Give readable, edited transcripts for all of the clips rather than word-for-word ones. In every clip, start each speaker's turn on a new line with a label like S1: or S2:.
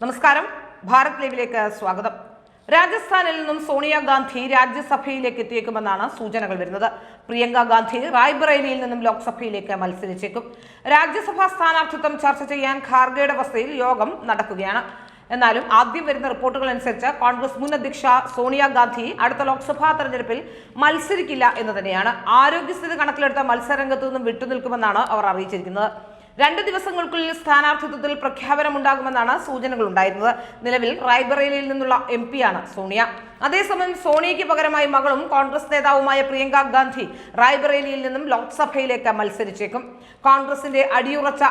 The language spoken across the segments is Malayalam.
S1: നമസ്കാരം, ഭാരത് ലൈവിലേക്ക് സ്വാഗതം. രാജസ്ഥാനിൽ നിന്നും സോണിയാഗാന്ധി രാജ്യസഭയിലേക്ക് എത്തിയേക്കുമെന്നാണ് സൂചനകൾ വരുന്നത്. പ്രിയങ്ക ഗാന്ധി റായ്ബറേലിയിൽ നിന്നും ലോക്സഭയിലേക്ക് മത്സരിച്ചേക്കും. രാജ്യസഭാ സ്ഥാനാർത്ഥിത്വം ചർച്ച ചെയ്യാൻ ഖാർഗെയുടെ വസതിയിൽ യോഗം നടക്കുകയാണ്. എന്നാലും ആദ്യം വരുന്ന റിപ്പോർട്ടുകൾ അനുസരിച്ച് കോൺഗ്രസ് മുൻ അധ്യക്ഷ സോണിയാഗാന്ധി അടുത്ത ലോക്സഭാ തെരഞ്ഞെടുപ്പിൽ മത്സരിക്കില്ല എന്ന് തന്നെയാണ്. ആരോഗ്യസ്ഥിതി കണക്കിലെടുത്ത മത്സരരംഗത്തു നിന്നും വിട്ടുനിൽക്കുമെന്നാണ് അവർ അറിയിച്ചിരിക്കുന്നത്. 2 ദിവസങ്ങൾക്കുള്ളിൽ സ്ഥാനാർത്ഥിത്വത്തിൽ പ്രഖ്യാപനമുണ്ടാകുമെന്നാണ് സൂചനകൾ ഉണ്ടായിരുന്നത്. നിലവിൽ റായ്ബറേലിയിൽ നിന്നുള്ള MP ആണ് സോണിയ. അതേസമയം സോണിയയ്ക്ക് പകരമായി മകളും കോൺഗ്രസ് നേതാവുമായ പ്രിയങ്ക ഗാന്ധി റായ്ബറേലിയിൽ നിന്നും ലോക്സഭയിലേക്ക് മത്സരിച്ചേക്കും. കോൺഗ്രസിന്റെ അടിയുറച്ച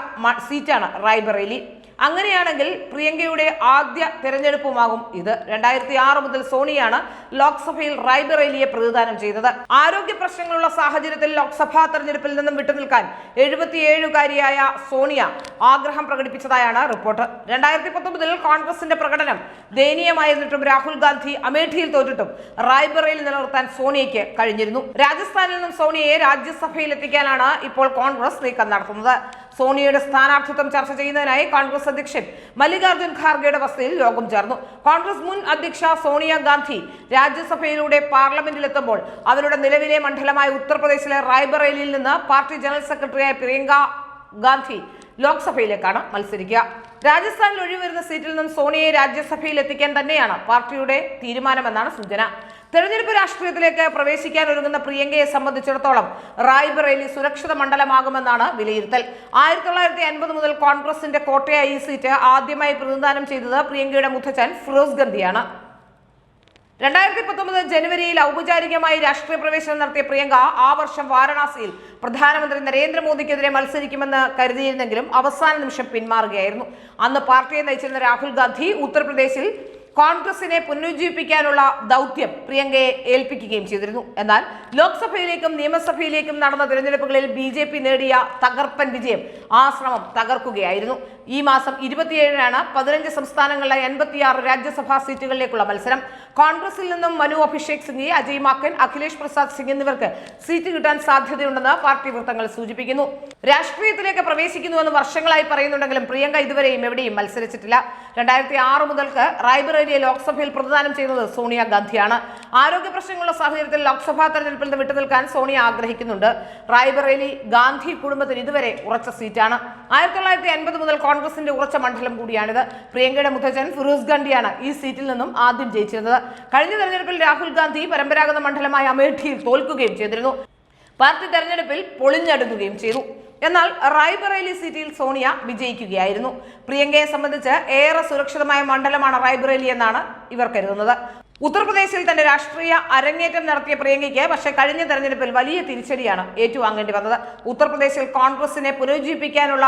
S1: സീറ്റാണ് റായ്ബറേലി. അങ്ങനെയാണെങ്കിൽ പ്രിയങ്കയുടെ ആദ്യ തെരഞ്ഞെടുപ്പുമാകും ഇത്. 2006 മുതൽ സോണിയാണ് ലോക്സഭയിൽ റായ്ബറേലിയെ പ്രതിദാനം ചെയ്തത്. ആരോഗ്യ പ്രശ്നങ്ങളുള്ള സാഹചര്യത്തിൽ ലോക്സഭാ തെരഞ്ഞെടുപ്പിൽ നിന്നും വിട്ടുനിൽക്കാൻ 77-കാരിയായ സോണിയ ആഗ്രഹം പ്രകടിപ്പിച്ചതായാണ് റിപ്പോർട്ട്. 2019 കോൺഗ്രസിന്റെ പ്രകടനം ദയനീയമായിരുന്നിട്ടും രാഹുൽ ഗാന്ധി അമേഠിയിൽ തോറ്റിട്ടും റായ്ബറേലി നിലനിർത്താൻ സോണിയയ്ക്ക് കഴിഞ്ഞിരുന്നു. രാജസ്ഥാനിൽ നിന്നും സോണിയയെ രാജ്യസഭയിൽ എത്തിക്കാനാണ് ഇപ്പോൾ കോൺഗ്രസ് നീക്കം നടത്തുന്നത്. സോണിയയുടെ സ്ഥാനാർത്ഥിത്വം ചർച്ച ചെയ്യുന്നതിനായി കോൺഗ്രസ് അധ്യക്ഷൻ മല്ലികാർജ്ജുൻ ഖാർഗെയുടെ വസതിയിൽ യോഗം ചേർന്നു. കോൺഗ്രസ് മുൻ അധ്യക്ഷ സോണിയാഗാന്ധി രാജ്യസഭയിലൂടെ പാർലമെന്റിലെത്തുമ്പോൾ അവരുടെ നിലവിലെ മണ്ഡലമായ ഉത്തർപ്രദേശിലെ റായ്ബറേലിയിൽ നിന്ന് പാർട്ടി ജനറൽ സെക്രട്ടറിയായ പ്രിയങ്ക ഗാന്ധി ലോക്സഭയിലേക്കാണ് മത്സരിക്കുക. രാജസ്ഥാനിൽ ഒഴിവരുന്ന സീറ്റിൽ നിന്നും സോണിയയെ രാജ്യസഭയിൽ എത്തിക്കാൻ തന്നെയാണ് പാർട്ടിയുടെ തീരുമാനമെന്നാണ് സൂചന. തെരഞ്ഞെടുപ്പ് രാഷ്ട്രീയത്തിലേക്ക് പ്രവേശിക്കാൻ ഒരുങ്ങുന്ന പ്രിയങ്കയെ സംബന്ധിച്ചിടത്തോളം റായ്ബറേലി സുരക്ഷിത മണ്ഡലമാകുമെന്നാണ് വിലയിരുത്തൽ. 1950 മുതൽ കോൺഗ്രസിന്റെ കോട്ടയായ ഈ സീറ്റ് ആദ്യമായി പ്രതിനിധാനം ചെയ്തത് പ്രിയങ്കയുടെ മുത്തച്ഛൻ ഫിറോസ് ഗാന്ധിയാണ്. 2019 ജനുവരിയിൽ ഔപചാരികമായി രാഷ്ട്രീയ പ്രവേശനം നടത്തിയ പ്രിയങ്ക ആ വർഷം വാരണാസിയിൽ പ്രധാനമന്ത്രി നരേന്ദ്രമോദിക്കെതിരെ മത്സരിക്കുമെന്ന് കരുതിയിരുന്നെങ്കിലും അവസാന നിമിഷം പിന്മാറുകയായിരുന്നു. അന്ന് പാർട്ടിയെ നയിച്ചിരുന്ന രാഹുൽ ഗാന്ധി ഉത്തർപ്രദേശിൽ കോൺഗ്രസിനെ പുനരുജ്ജീവിപ്പിക്കാനുള്ള ദൗത്യം പ്രിയങ്കയെ ഏൽപ്പിക്കുകയും ചെയ്തിരുന്നു. എന്നാൽ ലോക്സഭയിലേക്കും നിയമസഭയിലേക്കും നടന്ന തിരഞ്ഞെടുപ്പുകളിൽ BJP നേടിയ തകർപ്പൻ വിജയം ആ ശ്രമം തകർക്കുകയായിരുന്നു. ഈ മാസം 27-നാണ് 15 സംസ്ഥാനങ്ങളിലെ 86 രാജ്യസഭാ സീറ്റുകളിലേക്കുള്ള മത്സരം. കോൺഗ്രസിൽ നിന്നും മനു അഭിഷേക് സിംഗ്, അജയ് മാക്കൻ, അഖിലേഷ് പ്രസാദ് സിംഗ് എന്നിവർക്ക് സീറ്റ് കിട്ടാൻ സാധ്യതയുണ്ടെന്ന് പാർട്ടി വൃത്തങ്ങൾ സൂചിപ്പിക്കുന്നു. രാഷ്ട്രീയത്തിലേക്ക് പ്രവേശിക്കുന്നുവെന്ന് വർഷങ്ങളായി പറയുന്നുണ്ടെങ്കിലും പ്രിയങ്ക ഇതുവരെയും എവിടെയും മത്സരിച്ചിട്ടില്ല. 2006 മുതൽക്ക് റായ്ബറേലിയെ ലോക്സഭയിൽ പ്രതിദാനം ചെയ്യുന്നത് സോണിയാഗാന്ധിയാണ്. ആരോഗ്യ പ്രശ്നങ്ങളുള്ള സാഹചര്യത്തിൽ ലോക്സഭാ തെരഞ്ഞെടുപ്പിൽ നിന്ന് വിട്ടുനിൽക്കാൻ സോണിയ ആഗ്രഹിക്കുന്നുണ്ട്. റായ്ബറേലി ഗാന്ധി കുടുംബത്തിന് ഇതുവരെ ഉറച്ച സീറ്റാണ്. 1950 മുതൽ കോൺഗ്രസിന്റെ ഉറച്ച മണ്ഡലം കൂടിയാണിത്. പ്രിയങ്കയുടെ മുത്തച്ഛൻ ഫിറോസ് ഗാന്ധിയാണ് ഈ സീറ്റിൽ നിന്നും ആദ്യം ജയിച്ചിരുന്നത്. കഴിഞ്ഞ തെരഞ്ഞെടുപ്പിൽ രാഹുൽ ഗാന്ധി പരമ്പരാഗത മണ്ഡലമായ അമേഠിയിൽ തോൽക്കുകയും ചെയ്തിരുന്നു. പാർട്ടി തെരഞ്ഞെടുപ്പിൽ പൊളിഞ്ഞടുക്കുകയും ചെയ്തു. എന്നാൽ റായ്ബറേലി സീറ്റിൽ സോണിയ വിജയിക്കുകയായിരുന്നു. പ്രിയങ്കയെ സംബന്ധിച്ച് ഏറെ സുരക്ഷിതമായ മണ്ഡലമാണ് റായ്ബറേലി എന്നാണ് ഇവർ കരുതുന്നത്. ഉത്തർപ്രദേശിൽ തന്റെ രാഷ്ട്രീയ അരങ്ങേറ്റം നടത്തിയ പ്രിയങ്കയ്ക്ക് പക്ഷേ കഴിഞ്ഞ തെരഞ്ഞെടുപ്പിൽ വലിയ തിരിച്ചടിയാണ് ഏറ്റുവാങ്ങേണ്ടി വന്നത്. ഉത്തർപ്രദേശിൽ കോൺഗ്രസിനെ പുനരുജ്ജീവിപ്പിക്കാനുള്ള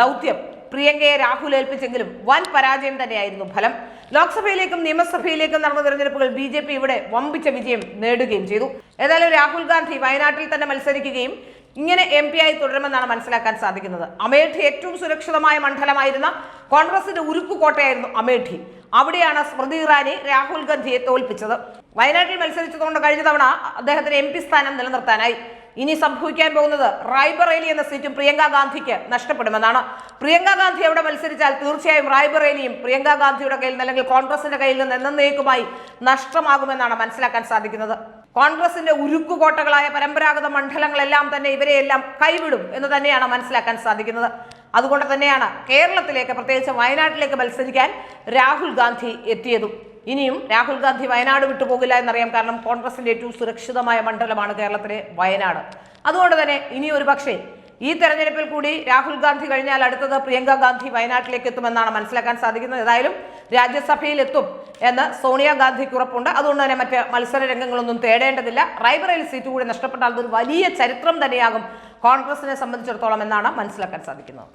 S1: ദൗത്യം പ്രിയങ്കയെ രാഹുൽ ഏൽപ്പിച്ചെങ്കിലും വൻ പരാജയം തന്നെയായിരുന്നു ഫലം. ലോക്സഭയിലേക്കും നിയമസഭയിലേക്കും നടന്ന തെരഞ്ഞെടുപ്പുകൾ BJP ഇവിടെ വമ്പിച്ച വിജയം നേടുകയും ചെയ്തു. ഏതായാലും രാഹുൽ ഗാന്ധി വയനാട്ടിൽ തന്നെ മത്സരിക്കുകയും ഇങ്ങനെ MP ആയി തുടരുമെന്നാണ് മനസ്സിലാക്കാൻ സാധിക്കുന്നത്. അമേഠി ഏറ്റവും സുരക്ഷിതമായ മണ്ഡലമായിരുന്ന കോൺഗ്രസിന്റെ ഉരുക്കുകോട്ടയായിരുന്നു അമേഠി. അവിടെയാണ് സ്മൃതി ഇറാനി രാഹുൽ ഗാന്ധിയെ തോൽപ്പിച്ചത്. വയനാട്ടിൽ മത്സരിച്ചതുകൊണ്ട് കഴിഞ്ഞ തവണ അദ്ദേഹത്തിന് MP സ്ഥാനം നിലനിർത്താനായി. ഇനി സംഭവിക്കാൻ പോകുന്നത് റായ്ബറേലി എന്ന സീറ്റും പ്രിയങ്ക ഗാന്ധിക്ക് നഷ്ടപ്പെടുമെന്നാണ്. പ്രിയങ്ക ഗാന്ധി അവിടെ മത്സരിച്ചാൽ തീർച്ചയായും റായ്ബറേലിയും പ്രിയങ്ക ഗാന്ധിയുടെ കയ്യിൽ അല്ലെങ്കിൽ കോൺഗ്രസിന്റെ കയ്യിൽ നിന്ന് എന്നേക്കുമായി നഷ്ടമാകുമെന്നാണ് മനസ്സിലാക്കാൻ സാധിക്കുന്നത്. കോൺഗ്രസിന്റെ ഉരുക്കുകോട്ടകളായ പരമ്പരാഗത മണ്ഡലങ്ങളെല്ലാം തന്നെ ഇവരെയെല്ലാം കൈവിടും എന്ന് തന്നെയാണ് മനസ്സിലാക്കാൻ സാധിക്കുന്നത്. അതുകൊണ്ട് തന്നെയാണ് കേരളത്തിലേക്ക്, പ്രത്യേകിച്ച് വയനാട്ടിലേക്ക് മത്സരിക്കാൻ രാഹുൽ ഗാന്ധി എത്തിയതും. ഇനിയും രാഹുൽ ഗാന്ധി വയനാട് വിട്ടുപോകില്ല എന്നറിയാം. കാരണം കോൺഗ്രസിന്റെ ഏറ്റവും സുരക്ഷിതമായ മണ്ഡലമാണ് കേരളത്തിലെ വയനാട്. അതുകൊണ്ട് തന്നെ ഇനി ഒരു പക്ഷേ ഈ തെരഞ്ഞെടുപ്പിൽ കൂടി രാഹുൽ ഗാന്ധി കഴിഞ്ഞാൽ അടുത്തത് പ്രിയങ്ക ഗാന്ധി വയനാട്ടിലേക്ക് എത്തുമെന്നാണ് മനസ്സിലാക്കാൻ സാധിക്കുന്നത്. ഏതായാലും രാജ്യസഭയിൽ എത്തും എന്ന് സോണിയാഗാന്ധിക്ക് ഉറപ്പുണ്ട്. അതുകൊണ്ട് തന്നെ മറ്റ് മത്സര രംഗങ്ങളൊന്നും തേടേണ്ടതില്ല. റായ്ബറേലി സീറ്റ് കൂടി നഷ്ടപ്പെട്ടാൽ അതൊരു വലിയ ചരിത്രം തന്നെയാകും കോൺഗ്രസിനെ സംബന്ധിച്ചിടത്തോളം എന്നാണ് മനസ്സിലാക്കാൻ സാധിക്കുന്നത്.